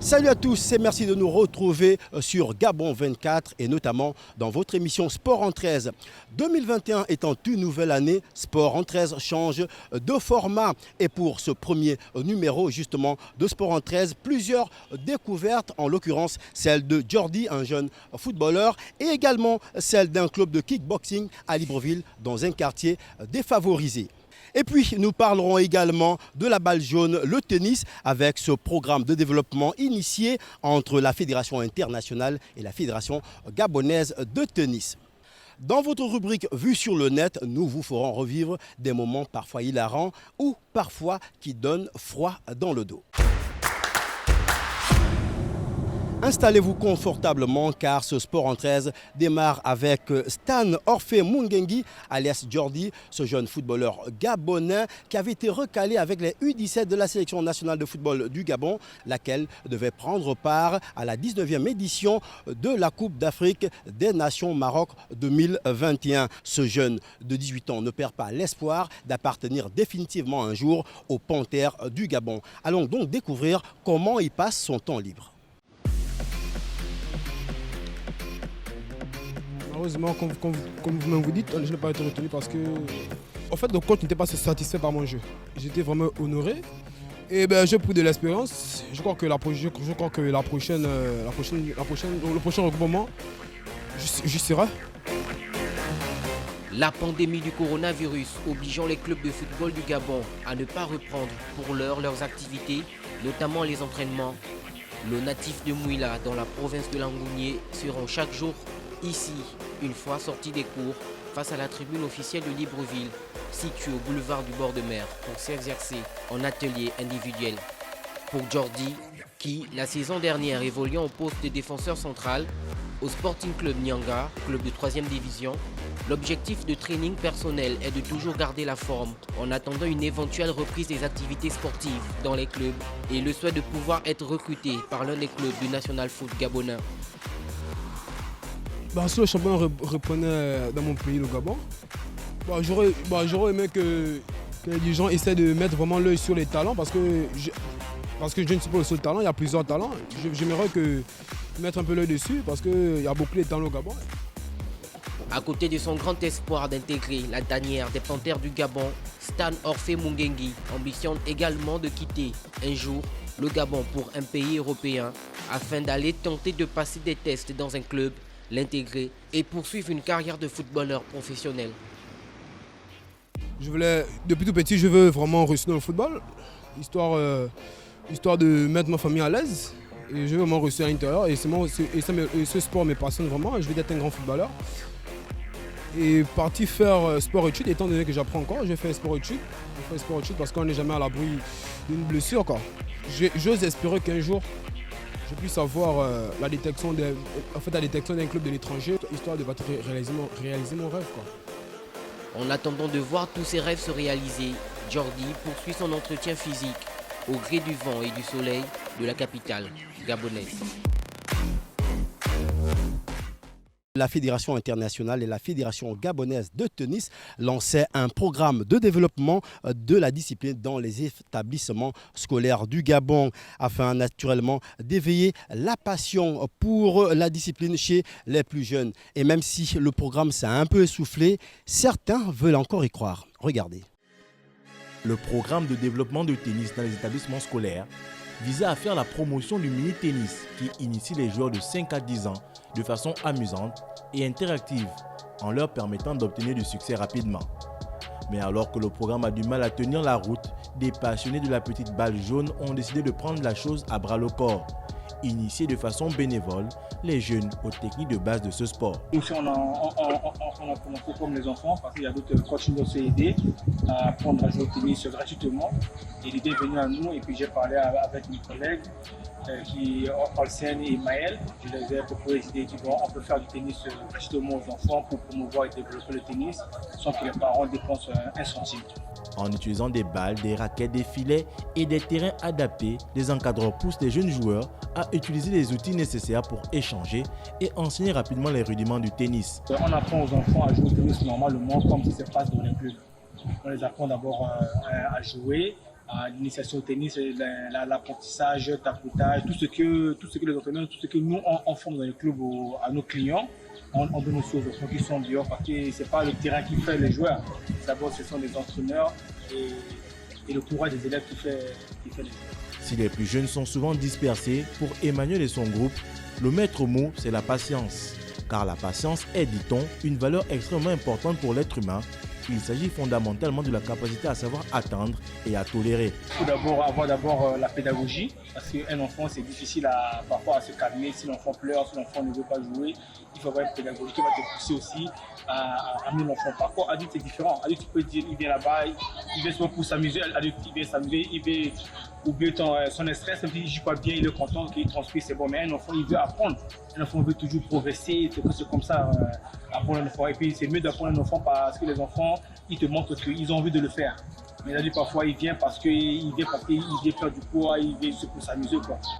Salut à tous et merci de nous retrouver sur Gabon 24 et notamment dans votre émission Sport en 13. 2021 étant une nouvelle année, Sport en 13 change de format. Et pour ce premier numéro justement de Sport en 13, plusieurs découvertes, en l'occurrence celle de Jordi, un jeune footballeur, et également celle d'un club de kickboxing à Libreville dans un quartier défavorisé. Et puis, nous parlerons également de la balle jaune, le tennis, avec ce programme de développement initié entre la Fédération internationale et la Fédération gabonaise de tennis. Dans votre rubrique Vue sur le net, nous vous ferons revivre des moments parfois hilarants ou parfois qui donnent froid dans le dos. Installez-vous confortablement car ce Sport en 13 démarre avec Stan Orphée Mungengi alias Jordi, ce jeune footballeur gabonais qui avait été recalé avec les U17 de la sélection nationale de football du Gabon, laquelle devait prendre part à la 19e édition de la Coupe d'Afrique des Nations Maroc 2021. Ce jeune de 18 ans ne perd pas l'espoir d'appartenir définitivement un jour aux Panthères du Gabon. Allons donc découvrir comment il passe son temps libre. Malheureusement, comme vous-même vous dites, je n'ai pas été retenu parce que en fait, le coach n'était pas satisfait par mon jeu. J'étais vraiment honoré et j'ai pris de l'expérience. Je crois que le prochain regroupement, j'y serai. La pandémie du coronavirus obligeant les clubs de football du Gabon à ne pas reprendre pour l'heure leurs activités, notamment les entraînements. Les natifs de Mouila dans la province de Langounié seront chaque jour ici, une fois sortis des cours, face à la tribune officielle de Libreville, située au boulevard du bord de mer, pour s'exercer en atelier individuel. Pour Jordi, qui, la saison dernière, évoluant au poste de défenseur central, au Sporting Club Nyanga, club de 3e division, l'objectif de training personnel est de toujours garder la forme en attendant une éventuelle reprise des activités sportives dans les clubs et le souhait de pouvoir être recruté par l'un des clubs du National Foot gabonais. Si le championnat reprenait dans mon pays, le Gabon, j'aurais aimé que les gens essaient de mettre vraiment l'œil sur les talents parce que je ne suis pas le seul talent, il y a plusieurs talents. J'aimerais mettre un peu l'œil dessus parce qu'il y a beaucoup de talents au Gabon. À côté de son grand espoir d'intégrer la tanière des Panthères du Gabon, Stan Orphée Mungengi ambitionne également de quitter un jour le Gabon pour un pays européen afin d'aller tenter de passer des tests dans un club, l'intégrer et poursuivre une carrière de footballeur professionnel. Depuis tout petit, je veux vraiment réussir dans le football, histoire de mettre ma famille à l'aise. Et je veux vraiment réussir à l'intérieur et ce sport me passionne vraiment. Je veux être un grand footballeur. Et parti faire sport-études, étant donné que j'apprends encore, je fais sport-études. Parce qu'on n'est jamais à l'abri d'une blessure. J'ose espérer qu'un jour, je puisse avoir la détection d'un club de l'étranger, histoire de réaliser mon rêve. En attendant de voir tous ses rêves se réaliser, Jordi poursuit son entretien physique au gré du vent et du soleil de la capitale gabonaise. La Fédération internationale et la Fédération gabonaise de tennis lançaient un programme de développement de la discipline dans les établissements scolaires du Gabon afin naturellement d'éveiller la passion pour la discipline chez les plus jeunes. Et même si le programme s'est un peu essoufflé, certains veulent encore y croire. Regardez. Le programme de développement de tennis dans les établissements scolaires visait à faire la promotion du mini-tennis qui initie les joueurs de 5 à 10 ans de façon amusante et interactive en leur permettant d'obtenir du succès rapidement. Mais alors que le programme a du mal à tenir la route, des passionnés de la petite balle jaune ont décidé de prendre la chose à bras le corps. Initier de façon bénévole les jeunes aux techniques de base de ce sport. Nous aussi, on a commencé comme les enfants parce qu'il y a d'autres coachs qui nous ont aidés à apprendre à jouer au tennis gratuitement. Et l'idée est venue à nous et puis j'ai parlé avec mes collègues Olsen et Maël. Je les ai proposé l'idée et dit bon, on peut faire du tennis gratuitement aux enfants pour promouvoir et développer le tennis sans que les parents dépensent un centime. En utilisant des balles, des raquettes, des filets et des terrains adaptés, les encadreurs poussent les jeunes joueurs à utiliser les outils nécessaires pour échanger et enseigner rapidement les rudiments du tennis. On apprend aux enfants à jouer au tennis normalement comme ça se passe dans les clubs. On les apprend d'abord à jouer, l'initiation au tennis, l'apprentissage, le tapotage, tout ce que les entraîneurs, tout ce que nous on forme dans les clubs à nos clients, on donne aussi aux enfants qui sont dehors parce que ce n'est pas le terrain qui fait les joueurs. D'abord, ce sont les entraîneurs et le courage des élèves qui fait les joueurs. Si les plus jeunes sont souvent dispersés, pour Emmanuel et son groupe, le maître mot, c'est la patience. Car la patience est, dit-on, une valeur extrêmement importante pour l'être humain. Il s'agit fondamentalement de la capacité à savoir attendre et à tolérer. Il faut avoir la pédagogie, parce qu'un enfant, c'est difficile parfois à se calmer. Si l'enfant pleure, si l'enfant ne veut pas jouer, il faut avoir une pédagogie qui va te pousser aussi à amener l'enfant. Par contre, adulte, c'est différent. Adulte, tu peux dire, il vient là-bas, il vient souvent pour s'amuser. Adulte, il vient s'amuser, il veut oublier son stress, même s'il ne joue pas bien, il est content, qu'il transpire, c'est bon. Mais un enfant, il veut apprendre. Un enfant veut toujours progresser, c'est comme ça, apprendre un enfant. Et puis, c'est mieux d'apprendre un enfant parce que les enfants, ils te montrent qu'ils ont envie de le faire. Mais là, parfois, il vient parce qu'il vient faire du poids, il vient pour s'amuser.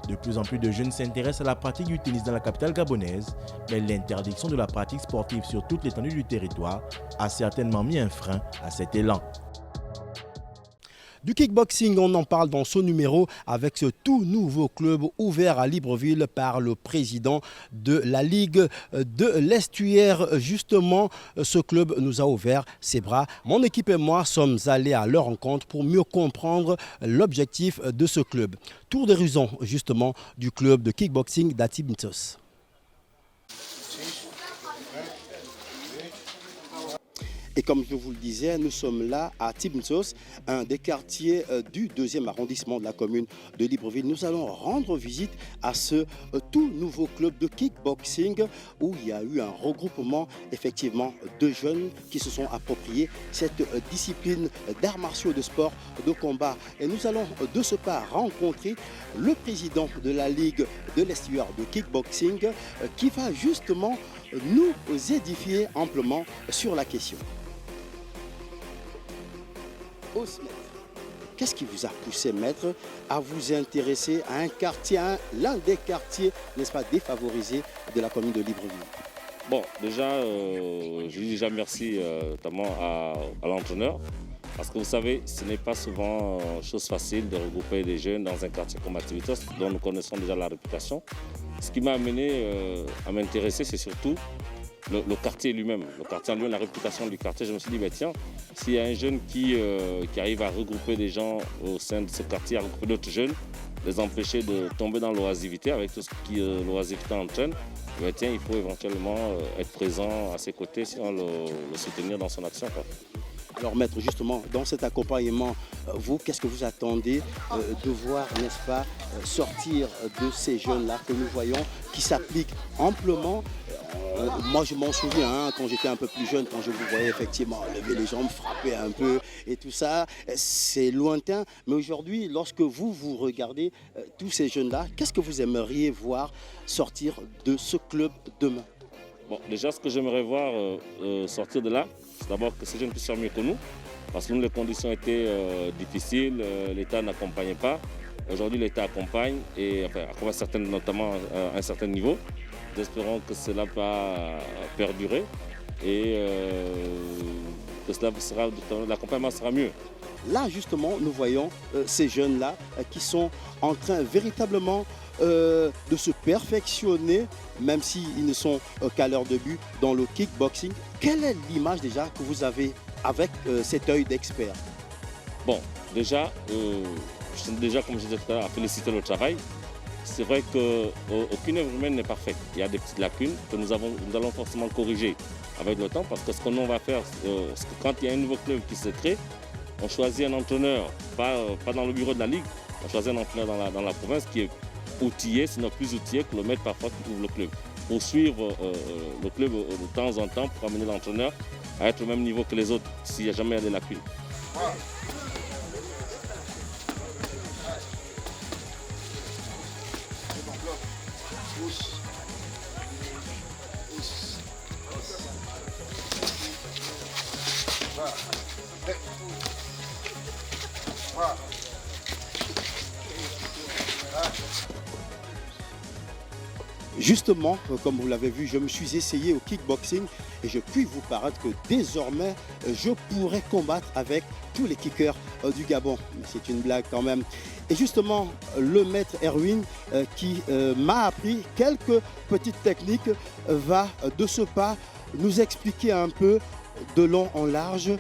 De plus en plus de jeunes s'intéressent à la pratique du tennis dans la capitale gabonaise, mais l'interdiction de la pratique sportive sur toute l'étendue du territoire a certainement mis un frein à cet élan. Du kickboxing, on en parle dans ce numéro avec ce tout nouveau club ouvert à Libreville par le président de la Ligue de l'Estuaire. Justement, ce club nous a ouvert ses bras. Mon équipe et moi sommes allés à leur rencontre pour mieux comprendre l'objectif de ce club. Tour d'horizon justement du club de kickboxing d'Atibntos. Et comme je vous le disais, nous sommes là à Tibntos, un des quartiers du 2e arrondissement de la commune de Libreville. Nous allons rendre visite à ce tout nouveau club de kickboxing où il y a eu un regroupement effectivement de jeunes qui se sont appropriés cette discipline d'arts martiaux, de sport, de combat. Et nous allons de ce pas rencontrer le président de la Ligue de l'Estuaire de kickboxing qui va justement nous édifier amplement sur la question. Qu'est-ce qui vous a poussé, maître, à vous intéresser à un quartier, l'un des quartiers, n'est-ce pas, défavorisés de la commune de Libreville? Bon, déjà, je dis déjà merci notamment à l'entraîneur, parce que vous savez, ce n'est pas souvent chose facile de regrouper des jeunes dans un quartier comme Atibntos, dont nous connaissons déjà la réputation. Ce qui m'a amené à m'intéresser, c'est surtout le quartier lui-même. Le quartier en lui-même, la réputation du quartier. Je me suis dit, tiens, s'il y a un jeune qui arrive à regrouper des gens au sein de ce quartier, à regrouper d'autres jeunes, les empêcher de tomber dans l'oisiveté avec tout ce qui l'oisiveté entraîne, tiens, il faut éventuellement être présent à ses côtés, sinon le soutenir dans son action. Alors maître, justement, dans cet accompagnement, vous, qu'est-ce que vous attendez de voir, n'est-ce pas, sortir de ces jeunes-là que nous voyons, qui s'appliquent amplement? Moi, je m'en souviens, quand j'étais un peu plus jeune, quand je vous voyais effectivement lever les jambes, frapper un peu et tout ça, c'est lointain. Mais aujourd'hui, lorsque vous regardez tous ces jeunes-là, qu'est-ce que vous aimeriez voir sortir de ce club demain? Bon, déjà, ce que j'aimerais voir sortir de là, c'est d'abord que ces jeunes puissent faire mieux que nous, parce que nous, les conditions étaient difficiles, l'État n'accompagnait pas. Aujourd'hui, l'État accompagne, et accompagne notamment à un certain niveau. Nous espérons que cela va perdurer et que l'accompagnement sera mieux. Là, justement, nous voyons ces jeunes-là qui sont en train véritablement de se perfectionner, même s'ils ne sont qu'à leur début dans le kickboxing. Quelle est l'image déjà que vous avez avec cet œil d'expert? Bon, déjà, je tiens déjà, comme je disais tout à l'heure, à féliciter le travail. C'est vrai qu'aucune œuvre humaine n'est parfaite. Il y a des petites lacunes que nous allons forcément corriger avec le temps, parce que ce que nous va faire, quand il y a un nouveau club qui se crée, on choisit un entraîneur, pas dans le bureau de la Ligue, on choisit un entraîneur dans la province qui est outillé, sinon plus outillé que le maître parfois qui ouvre le club. Pour suivre le club de temps en temps, pour amener l'entraîneur à être au même niveau que les autres, s'il y a jamais des lacunes. Justement, comme vous l'avez vu, je me suis essayé au kickboxing et je puis vous paraître que désormais, je pourrais combattre avec tous les kickers du Gabon. C'est une blague quand même. Et justement, le maître Erwin, qui m'a appris quelques petites techniques, va de ce pas nous expliquer un peu de long en large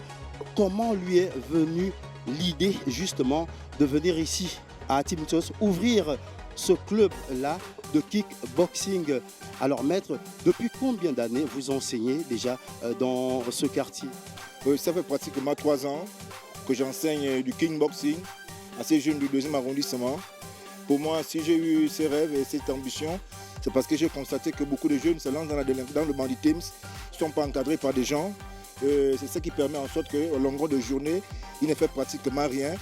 comment lui est venue l'idée justement de venir ici à Timisos, ouvrir ce club-là de kickboxing. Alors maître, depuis combien d'années vous enseignez déjà dans ce quartier? Ça fait pratiquement 3 ans que j'enseigne du kickboxing à ces jeunes du 2e arrondissement. Pour moi, si j'ai eu ces rêves et cette ambition, c'est parce que j'ai constaté que beaucoup de jeunes se lancent dans le banditisme, ne sont pas encadrés par des gens. C'est ce qui permet en sorte qu'au long de journée, il ne fait pratiquement rien,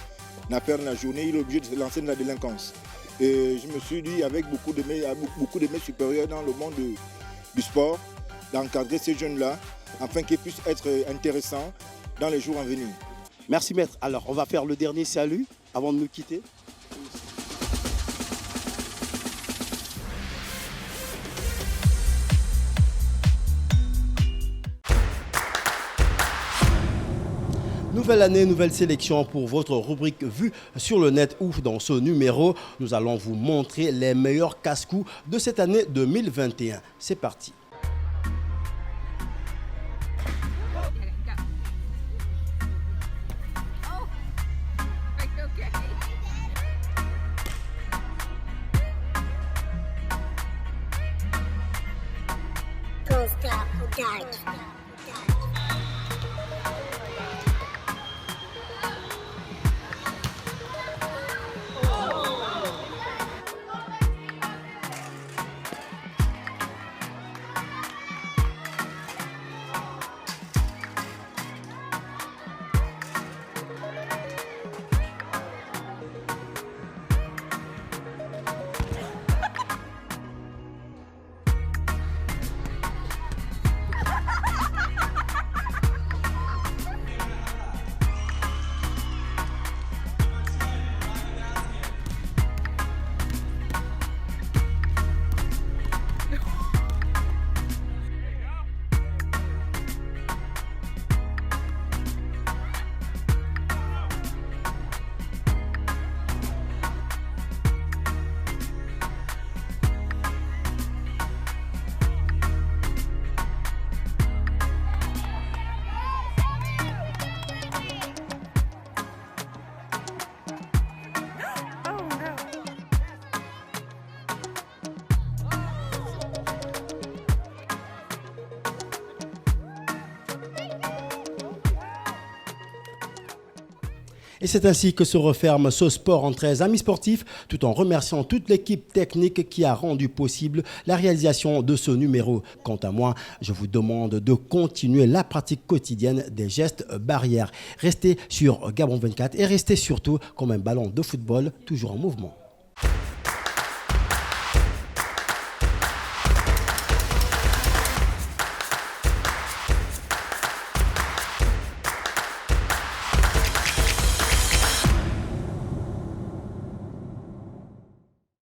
n'a perdu la journée, il est obligé de se lancer dans la délinquance. Et je me suis dit, avec beaucoup de mes supérieurs dans le monde du sport, d'encadrer ces jeunes-là, afin qu'ils puissent être intéressants dans les jours à venir. Merci maître. Alors on va faire le dernier salut avant de nous quitter. Nouvelle année, nouvelle sélection pour votre rubrique Vue sur le net ou dans ce numéro. Nous allons vous montrer les meilleurs casse-coups de cette année 2021. C'est parti. Et c'est ainsi que se referme ce sport en 13 amis sportifs, tout en remerciant toute l'équipe technique qui a rendu possible la réalisation de ce numéro. Quant à moi, je vous demande de continuer la pratique quotidienne des gestes barrières. Restez sur Gabon 24 et restez surtout comme un ballon de football, toujours en mouvement.